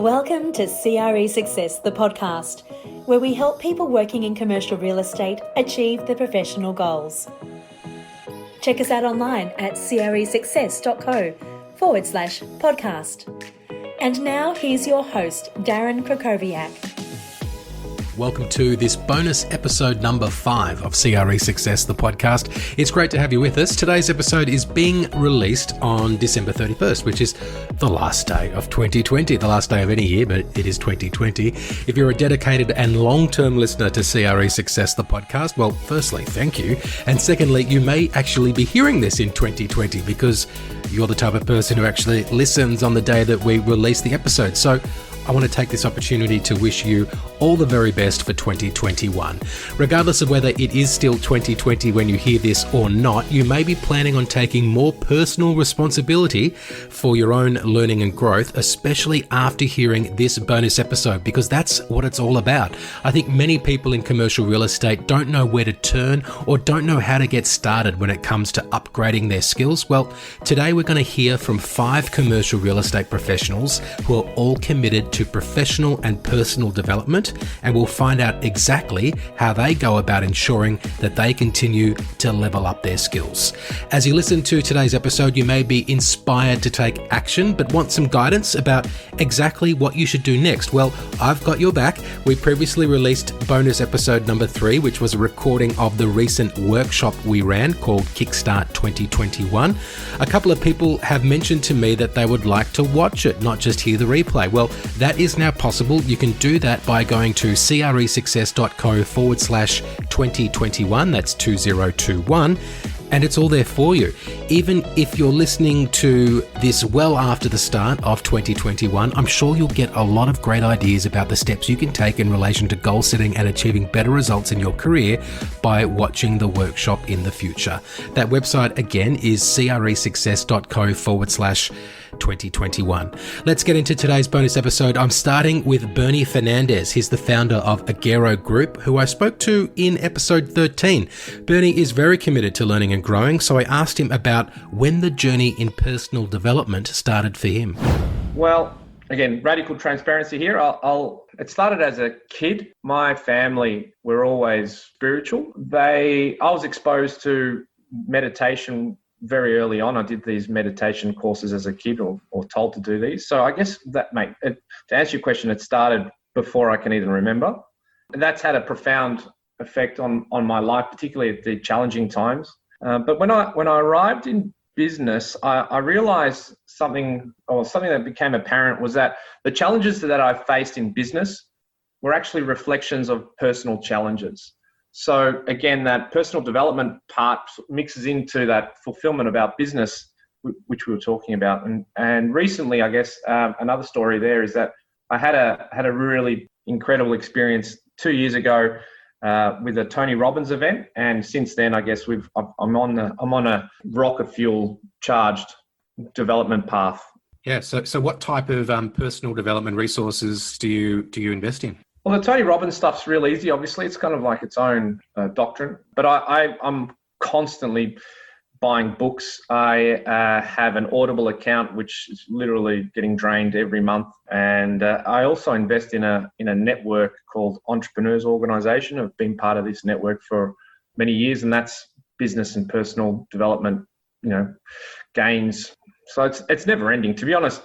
Welcome to CRE Success, the podcast, where we help people working in commercial real estate achieve their professional goals. Check us out online at cresuccess.co/podcast. And now here's your host, Darren Krakowiak. Welcome to this bonus episode number 5 of CRE Success, the podcast. It's great to have you with us. Today's episode is being released on December 31st, which is the last day of 2020, the last day of any year, but it is 2020. If you're a dedicated and long-term listener to CRE Success, the podcast, well, firstly, thank you. And secondly, you may actually be hearing this in 2020 because you're the type of person who actually listens on the day that we release the episode. So I want to take this opportunity to wish you all the very best for 2021. Regardless of whether it is still 2020 when you hear this or not, you may be planning on taking more personal responsibility for your own learning and growth, especially after hearing this bonus episode, because that's what it's all about. I think many people in commercial real estate don't know where to turn or don't know how to get started when it comes to upgrading their skills. Well, today we're going to hear from 5 commercial real estate professionals who are all committed to professional and personal development, and we'll find out exactly how they go about ensuring that they continue to level up their skills. As you listen to today's episode, you may be inspired to take action, but want some guidance about exactly what you should do next. Well, I've got your back. We previously released bonus episode number 3, which was a recording of the recent workshop we ran called Kickstart 2021. A couple of people have mentioned to me that they would like to watch it, not just hear the replay. Well, that is now possible. You can do that by going to cresuccess.co/2021. That's 2021. And it's all there for you. Even if you're listening to this well after the start of 2021, I'm sure you'll get a lot of great ideas about the steps you can take in relation to goal setting and achieving better results in your career by watching the workshop in the future. That website again is cresuccess.co/2021. Let's get into today's bonus episode. I'm starting with Bernie Fernandez. He's the founder of Agero Group, who I spoke to in episode 13. Bernie is very committed to learning and growing, so I asked him about when the journey in personal development started for him. Well, again, radical transparency here. It started as a kid. My family were always spiritual. I was exposed to meditation very early on. I did these meditation courses as a kid or told to do these. So I guess to answer your question, it started before I can even remember. That's had a profound effect on my life, particularly at the challenging times. But when I arrived in business, I realized something that became apparent was that the challenges that I faced in business were actually reflections of personal challenges. So again, that personal development part mixes into that fulfillment of our business, which we were talking about. And recently, I guess, another story there is that I had a really incredible experience 2 years ago with a Tony Robbins event, and since then, I guess I'm on a rocket fuel charged development path. Yeah. So what type of personal development resources do you invest in? Well, the Tony Robbins stuff's real easy. Obviously, it's kind of like its own doctrine. But I'm constantly buying books. I have an Audible account, which is literally getting drained every month. And I also invest in a network called Entrepreneurs Organization. I've been part of this network for many years, and that's business and personal development, gains. So it's never ending. To be honest,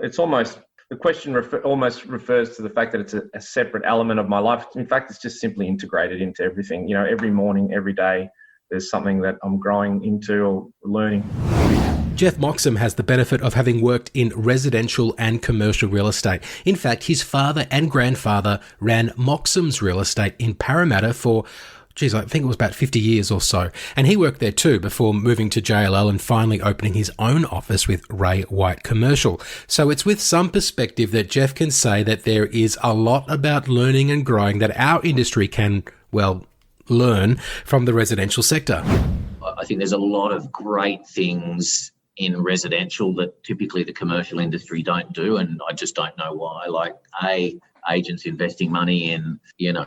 it's almost. The question almost refers to the fact that it's a separate element of my life. In fact, it's just simply integrated into everything. Every morning, every day, there's something that I'm growing into or learning. Jeff Moxham has the benefit of having worked in residential and commercial real estate. In fact, his father and grandfather ran Moxham's Real Estate in Parramatta for I think it was about 50 years or so. And he worked there too before moving to JLL and finally opening his own office with Ray White Commercial. So it's with some perspective that Jeff can say that there is a lot about learning and growing that our industry can, learn from the residential sector. I think there's a lot of great things in residential that typically the commercial industry don't do, and I just don't know why. Agents investing money in,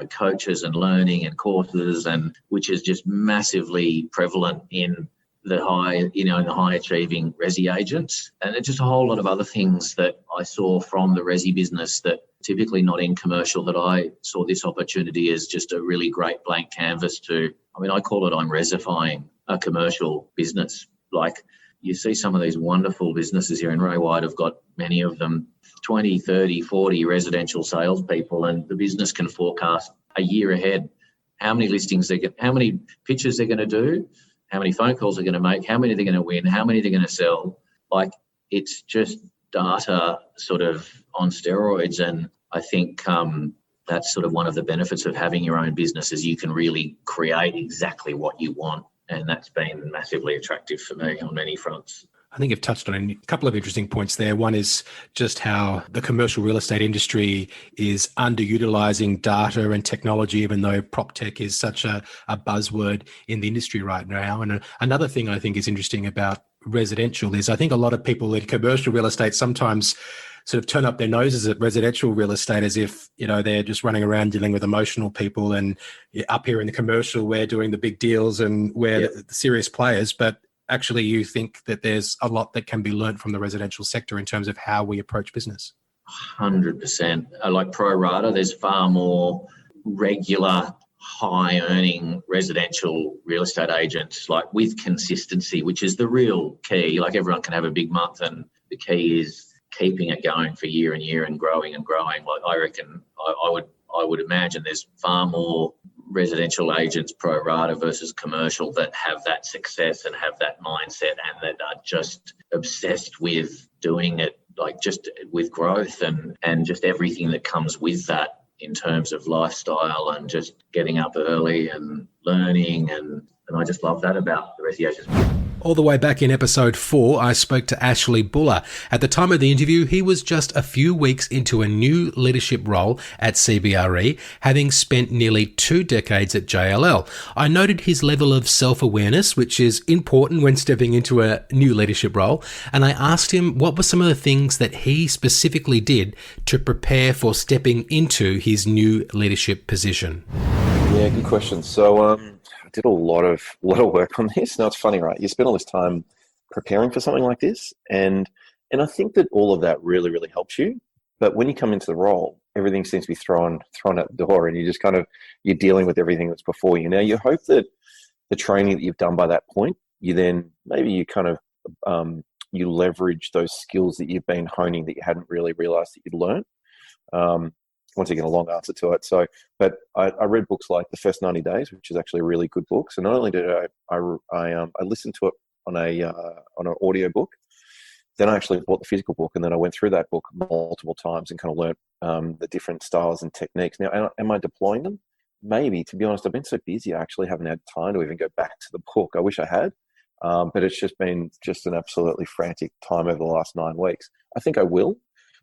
coaches and learning and courses, and which is just massively prevalent in the high achieving resi agents. And there's just a whole lot of other things that I saw from the resi business that typically not in commercial, that I saw this opportunity as just a really great blank canvas I call it I'm resifying a commercial business. Like, you see some of these wonderful businesses here in Ray White have got many of them 20, 30, 40 residential salespeople, and the business can forecast a year ahead how many listings how many pitches they're going to do, how many phone calls they're going to make, how many they're going to win, how many they're going to sell. Like, it's just data sort of on steroids. And I think that's sort of one of the benefits of having your own business, is you can really create exactly what you want. And that's been massively attractive for me on many fronts. I think you've touched on a couple of interesting points there. One is just how the commercial real estate industry is underutilizing data and technology, even though prop tech is such a buzzword in the industry right now. And another thing I think is interesting about residential is I think a lot of people in commercial real estate sometimes sort of turn up their noses at residential real estate as if, they're just running around dealing with emotional people, and up here in the commercial, we're doing the big deals and we're the serious players. But actually, you think that there's a lot that can be learned from the residential sector in terms of how we approach business. 100%. Like pro rata, there's far more regular, high earning residential real estate agents, like with consistency, which is the real key. Like, everyone can have a big month, and the key is keeping it going for year and year and growing and growing. Like, I reckon I would imagine there's far more residential agents pro rata versus commercial that have that success and have that mindset, and that are just obsessed with doing it, like just with growth and just everything that comes with that in terms of lifestyle and just getting up early and learning. And I just love that about the resi agents. All the way back in episode 4, I spoke to Ashley Buller. At the time of the interview, he was just a few weeks into a new leadership role at CBRE, having spent nearly 2 decades at JLL. I noted his level of self-awareness, which is important when stepping into a new leadership role, and I asked him what were some of the things that he specifically did to prepare for stepping into his new leadership position. Yeah, good question. So, I did a lot of work on this. Now, it's funny, right? You spend all this time preparing for something like this, and I think that all of that really, really helps you. But when you come into the role, everything seems to be thrown out the door, and you just you're dealing with everything that's before you. Now, you hope that the training that you've done by that point, you leverage those skills that you've been honing that you hadn't really realized that you'd learned. Once again, a long answer to it. But I read books like The First 90 Days, which is actually a really good book. So not only did I listened to it on an audio book, then I actually bought the physical book, and then I went through that book multiple times and kind of learned the different styles and techniques. Now, am I deploying them? Maybe. To be honest, I've been so busy, I actually haven't had time to even go back to the book. I wish I had, but it's just been an absolutely frantic time over the last 9 weeks. I think I will.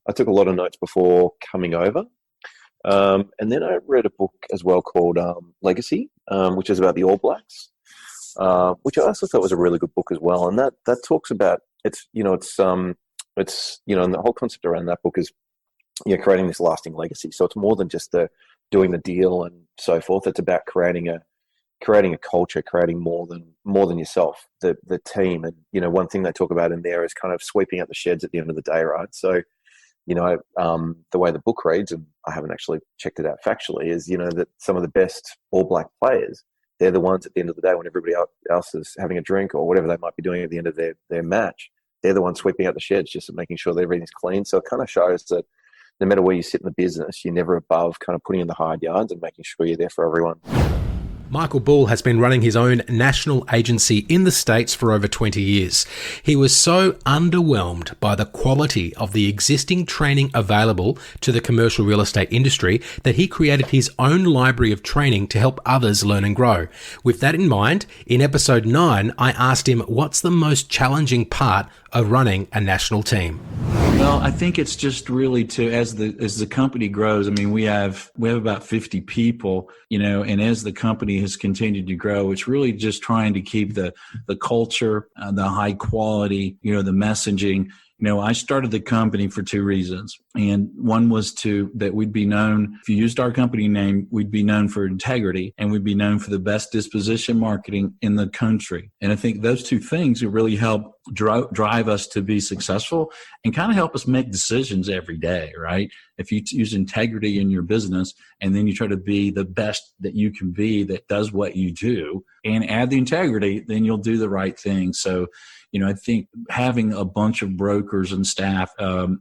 I took a lot of notes before coming over. And then I read a book as well called Legacy, which is about the All Blacks, which I also thought was a really good book as well. And that talks about and the whole concept around that book is creating this lasting legacy. So it's more than just doing the deal and so forth. It's about creating a culture, creating more than yourself, the team. And one thing they talk about in there is kind of sweeping out the sheds at the end of the day, right? So the way the book reads, and I haven't actually checked it out factually, is, that some of the best All Black players, they're the ones at the end of the day when everybody else is having a drink or whatever they might be doing at the end of their match, they're the ones sweeping out the sheds, just making sure that everything's clean. So it kind of shows that no matter where you sit in the business, you're never above kind of putting in the hard yards and making sure you're there for everyone. Michael Bull has been running his own national agency in the States for over 20 years. He was so underwhelmed by the quality of the existing training available to the commercial real estate industry that he created his own library of training to help others learn and grow. With that in mind, in episode 9, I asked him what's the most challenging part of running a national team. Well, I think it's just really as the company grows. I mean, we have about 50 people, and as the company has continued to grow, it's really just trying to keep the culture, the high quality, the messaging, I started the company for two reasons. And one was that we'd be known, if you used our company name, we'd be known for integrity and we'd be known for the best disposition marketing in the country. And I think those two things would really help drive us to be successful and kind of help us make decisions every day, right? If you use integrity in your business and then you try to be the best that you can be that does what you do and add the integrity, then you'll do the right thing. So, I think having a bunch of brokers and staff, I'm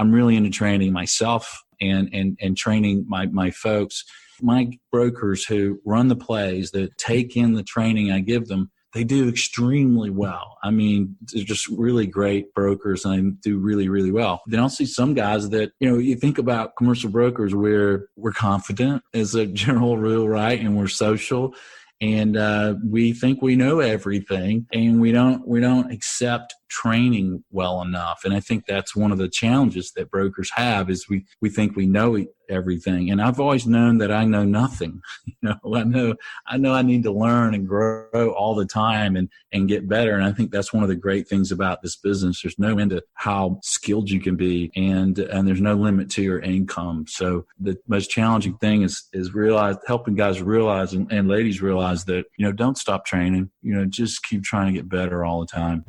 really into training myself and training my folks. My brokers who run the plays, that take in the training I give them, they do extremely well. I mean, they're just really great brokers and they do really, really well. Then I'll see some guys that, you think about commercial brokers where we're confident as a general rule, right? And we're social. And we think we know everything, and we don't accept training well enough. And I think that's one of the challenges that brokers have is we think we know everything. And I've always known that I know nothing. I know I need to learn and grow all the time and get better. And I think that's one of the great things about this business. There's no end to how skilled you can be, and there's no limit to your income. So the most challenging thing is helping guys realize and ladies realize that, don't stop training, just keep trying to get better all the time.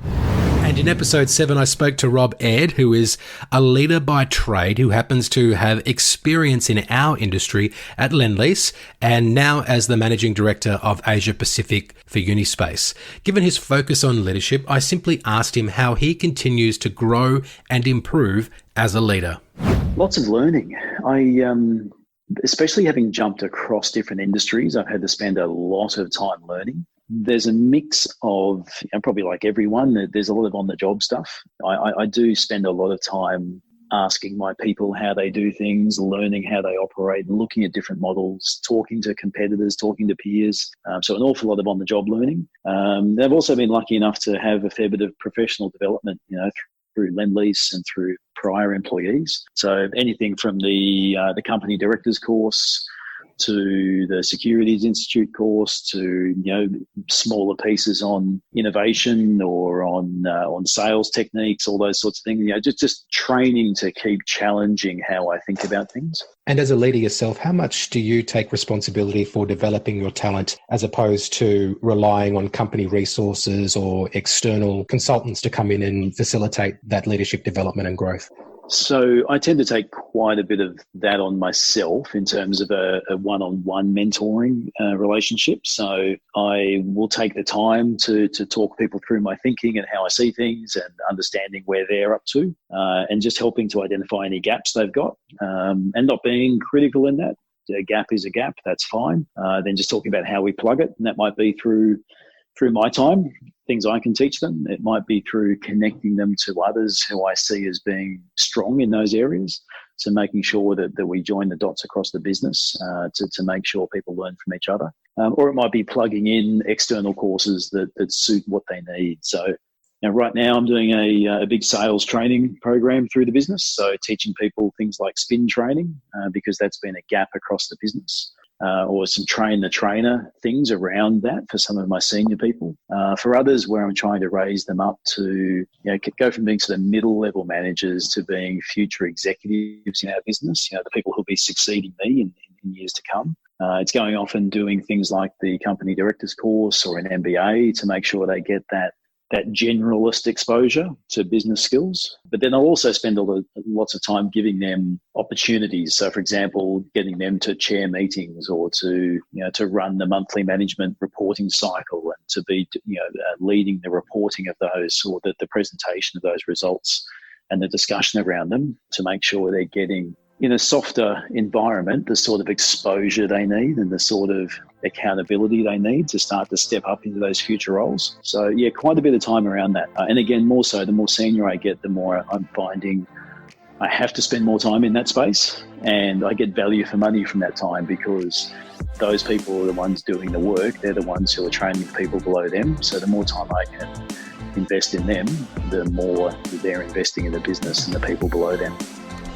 And in episode 7, I spoke to Rob Ed, who is a leader by trade who happens to have experience in our industry at Lendlease and now as the Managing Director of Asia Pacific for Unispace. Given his focus on leadership, I simply asked him how he continues to grow and improve as a leader. Lots of learning. Especially having jumped across different industries, I've had to spend a lot of time learning. There's a mix of, probably like everyone, there's a lot of on-the-job stuff. I do spend a lot of time asking my people how they do things, learning how they operate, looking at different models, talking to competitors, talking to peers. So an awful lot of on-the-job learning. I've also been lucky enough to have a fair bit of professional development, through Lendlease and through prior employees. So anything from the company directors course to the Securities Institute course to smaller pieces on innovation or on sales techniques, all those sorts of things. Just training to keep challenging how I think about things. And as a leader yourself, how much do you take responsibility for developing your talent as opposed to relying on company resources or external consultants to come in and facilitate that leadership development and growth? So I tend to take quite a bit of that on myself in terms of a one-on-one mentoring relationship. So I will take the time to talk people through my thinking and how I see things and understanding where they're up to and just helping to identify any gaps they've got and not being critical in that. A gap is a gap, that's fine. Then just talking about how we plug it, and that might be through my time, things I can teach them. It might be through connecting them to others who I see as being strong in those areas. So making sure that we join the dots across the business to make sure people learn from each other. Or it might be plugging in external courses that suit what they need. So right now I'm doing a big sales training program through the business. So teaching people things like spin training because that's been a gap across the business. Or some train the trainer things around that for some of my senior people. For others, where I'm trying to raise them up to go from being sort of middle level managers to being future executives in our business, the people who'll be succeeding me in years to come. It's going off and doing things like the company directors course or an MBA to make sure they get that generalist exposure to business skills. But then I'll also spend lots of time giving them opportunities. So, for example, getting them to chair meetings or to run the monthly management reporting cycle and to be leading the reporting of those or the presentation of those results and the discussion around them to make sure they're getting, in a softer environment, the sort of exposure they need and the sort of accountability they need to start to step up into those future roles. So quite a bit of time around that. And again, more so, the more senior I get, the more I'm finding I have to spend more time in that space, and I get value for money from that time because those people are the ones doing the work. They're the ones who are training people below them. So the more time I can invest in them, the more they're investing in the business and the people below them.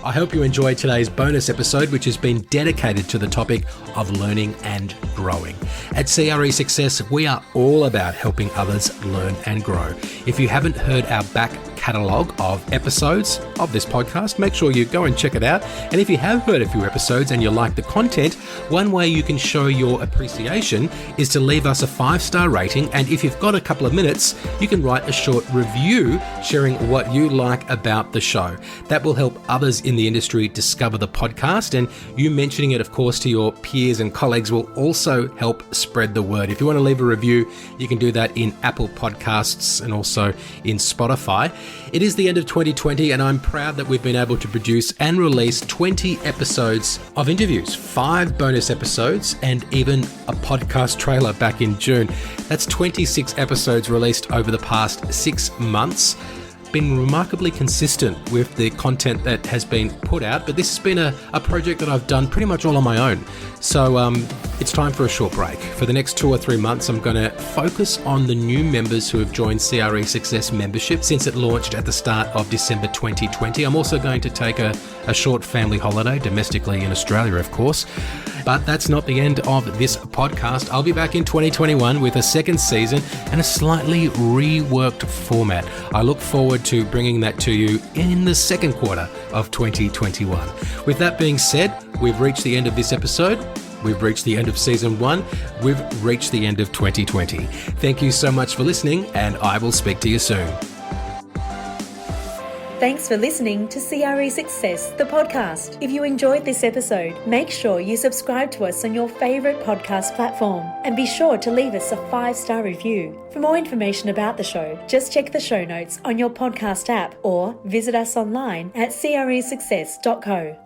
I hope you enjoyed today's bonus episode, which has been dedicated to the topic of learning and growing. At CRE Success, we are all about helping others learn and grow. If you haven't heard our back catalogue of episodes of this podcast. Make sure you go and check it out. And if you have heard a few episodes and you like the content, one way you can show your appreciation is to leave us a 5-star rating. And if you've got a couple of minutes, you can write a short review sharing what you like about the show. That will help others in the industry discover the podcast, and you mentioning it, of course, to your peers and colleagues will also help spread the word. If you want to leave a review, you can do that in Apple Podcasts and also in Spotify. It is the end of 2020, and I'm proud that we've been able to produce and release 20 episodes of interviews, 5 bonus episodes, and even a podcast trailer back in June. That's 26 episodes released over the past 6 months. Been remarkably consistent with the content that has been put out, but this has been a project that I've done pretty much all on my own. So it's time for a short break. For the next 2 or 3 months, I'm going to focus on the new members who have joined CRE Success membership since it launched at the start of December 2020. I'm also going to take a short family holiday, domestically in Australia, of course. But that's not the end of this podcast. I'll be back in 2021 with a second season and a slightly reworked format. I look forward to bringing that to you in the second quarter of 2021. With that being said, we've reached the end of this episode. We've reached the end of season 1. We've reached the end of 2020. Thank you so much for listening, and I will speak to you soon. Thanks for listening to CRE Success, the podcast. If you enjoyed this episode, make sure you subscribe to us on your favourite podcast platform and be sure to leave us a 5-star review. For more information about the show, just check the show notes on your podcast app or visit us online at cresuccess.co.